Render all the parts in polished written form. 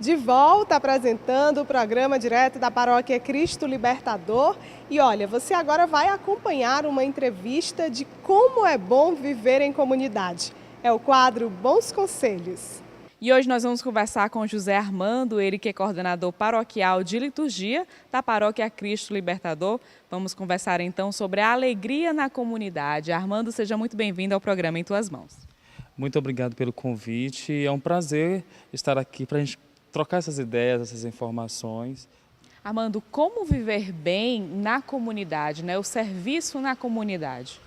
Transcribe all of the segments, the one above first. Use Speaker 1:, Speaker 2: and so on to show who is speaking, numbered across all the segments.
Speaker 1: De volta apresentando o programa direto da Paróquia Cristo Libertador. E olha, você agora vai acompanhar uma entrevista de como é bom viver em comunidade. É o quadro Bons Conselhos.
Speaker 2: E hoje nós vamos conversar com José Armando, ele que é coordenador paroquial de liturgia da Paróquia Cristo Libertador. Vamos conversar então sobre a alegria na comunidade. Armando, seja muito bem-vindo ao programa Em Tuas Mãos.
Speaker 3: Muito obrigado pelo convite. É um prazer estar aqui para a gente trocar essas ideias, essas informações.
Speaker 2: Armando, como viver bem na comunidade, né? O serviço na comunidade?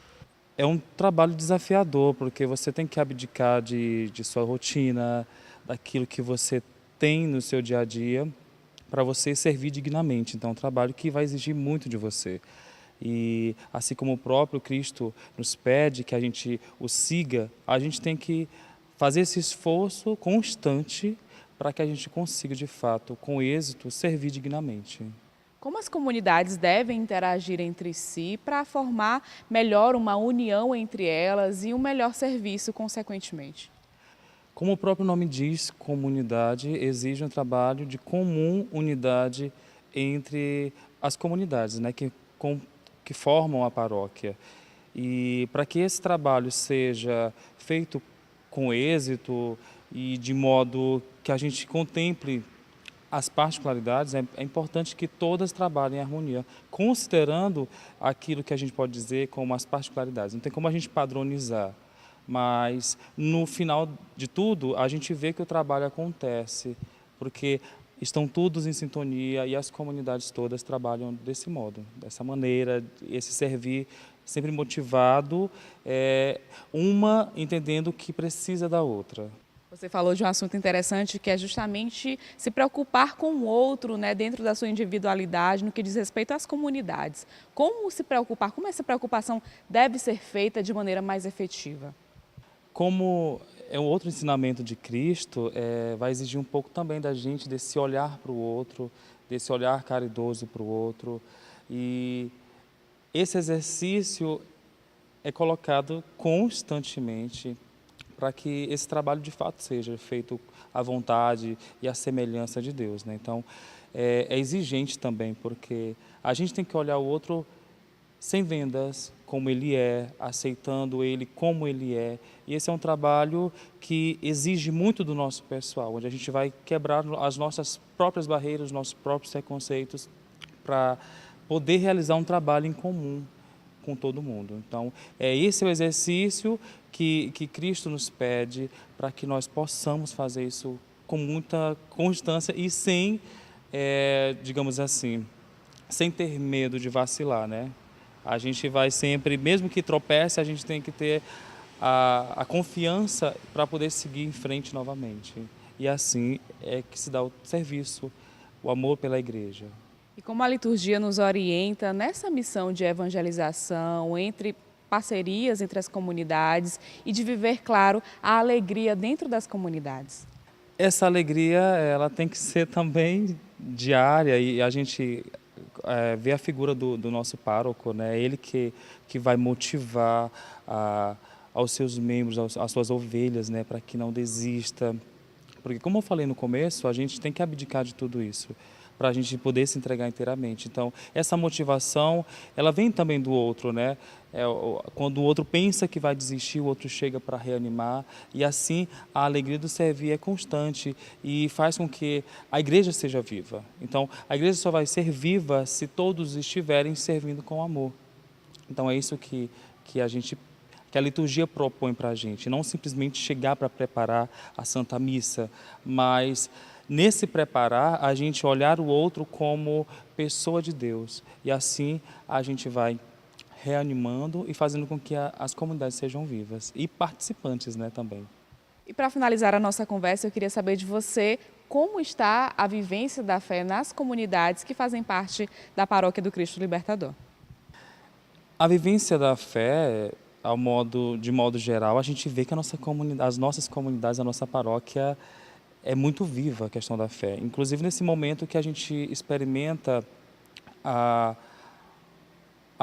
Speaker 3: É um trabalho desafiador, porque você tem que abdicar de sua rotina, daquilo que você tem no seu dia a dia, para você servir dignamente. Então, é um trabalho que vai exigir muito de você. E assim como o próprio Cristo nos pede que a gente o siga, a gente tem que fazer esse esforço constante para que a gente consiga, de fato, com êxito, servir dignamente.
Speaker 2: Como as comunidades devem interagir entre si para formar melhor uma união entre elas e um melhor serviço, consequentemente?
Speaker 3: Como o próprio nome diz, comunidade exige um trabalho de comum unidade entre as comunidades, né, que formam a paróquia. E para que esse trabalho seja feito com êxito e de modo que a gente contemple as particularidades, é importante que todas trabalhem em harmonia, considerando aquilo que a gente pode dizer como as particularidades. Não tem como a gente padronizar, mas no final de tudo a gente vê que o trabalho acontece, porque estão todos em sintonia e as comunidades todas trabalham desse modo, dessa maneira, esse servir sempre motivado, uma entendendo que precisa da outra.
Speaker 2: Você falou de um assunto interessante que é justamente se preocupar com o outro, né, dentro da sua individualidade, no que diz respeito às comunidades. Como se preocupar, como essa preocupação deve ser feita de maneira mais efetiva?
Speaker 3: Como é um outro ensinamento de Cristo, vai exigir um pouco também da gente desse olhar para o outro, desse olhar caridoso para o outro. E esse exercício é colocado constantemente para que esse trabalho de fato seja feito à vontade e à semelhança de Deus, né? Então, é exigente também, porque a gente tem que olhar o outro sem vendas, como ele é, aceitando ele como ele é. E esse é um trabalho que exige muito do nosso pessoal, onde a gente vai quebrar as nossas próprias barreiras, os nossos próprios preconceitos, para poder realizar um trabalho em comum com todo mundo. Então, esse é o exercício que Cristo nos pede para que nós possamos fazer isso com muita constância e sem, digamos assim, sem ter medo de vacilar, né? A gente vai sempre, mesmo que tropece, a gente tem que ter a confiança para poder seguir em frente novamente. E assim é que se dá o serviço, o amor pela igreja.
Speaker 2: E como a liturgia nos orienta nessa missão de evangelização, entre parcerias entre as comunidades e de viver, claro, a alegria dentro das comunidades?
Speaker 3: Essa alegria, ela tem que ser também diária e a gente vê a figura do nosso pároco, né? Ele que vai motivar aos seus membros, às suas ovelhas, né? Para que não desista. Porque, como eu falei no começo, a gente tem que abdicar de tudo isso para a gente poder se entregar inteiramente. Então, essa motivação, ela vem também do outro, né? Quando o outro pensa que vai desistir, o outro chega para reanimar. E assim, a alegria do servir é constante e faz com que a igreja seja viva. Então, a igreja só vai ser viva se todos estiverem servindo com amor. Então, é isso que a liturgia propõe para a gente, não simplesmente chegar para preparar a Santa Missa, mas nesse preparar a gente olhar o outro como pessoa de Deus e assim a gente vai reanimando e fazendo com que as comunidades sejam vivas e participantes, né, também.
Speaker 2: E para finalizar a nossa conversa, eu queria saber de você como está a vivência da fé nas comunidades que fazem parte da Paróquia do Cristo Libertador.
Speaker 3: A vivência da fé, de modo geral, a gente vê que as nossas comunidades, a nossa paróquia é muito viva a questão da fé. Inclusive nesse momento que a gente experimenta a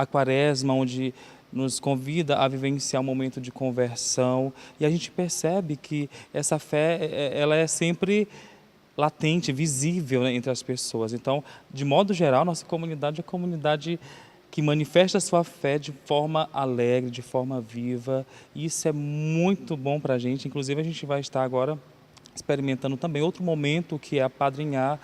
Speaker 3: quaresma, onde nos convida a vivenciar um momento de conversão, e a gente percebe que essa fé, ela é sempre latente, visível, né, entre as pessoas. Então, de modo geral, nossa comunidade é a comunidade que manifesta a sua fé de forma alegre, de forma viva, e isso é muito bom para a gente. Inclusive, a gente vai estar agora experimentando também outro momento, que é apadrinhar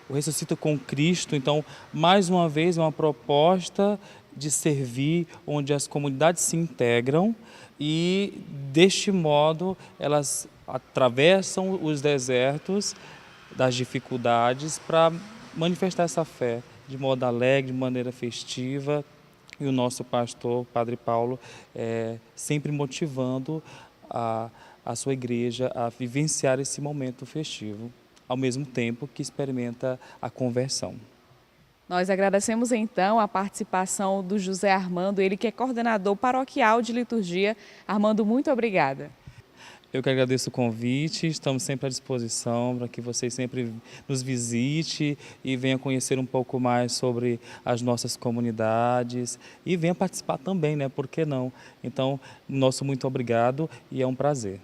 Speaker 3: o Ressuscita com Cristo. Então, mais uma vez, é uma proposta de servir, onde as comunidades se integram e, deste modo, elas atravessam os desertos das dificuldades para manifestar essa fé de modo alegre, de maneira festiva. E o nosso pastor, Padre Paulo, sempre motivando a sua igreja a vivenciar esse momento festivo, ao mesmo tempo que experimenta a conversão.
Speaker 2: Nós agradecemos então a participação do José Armando, ele que é coordenador paroquial de liturgia. Armando, muito obrigada.
Speaker 3: Eu que agradeço o convite, estamos sempre à disposição para que vocês sempre nos visite e venham conhecer um pouco mais sobre as nossas comunidades e venham participar também, né? Por que não? Então, nosso muito obrigado e é um prazer.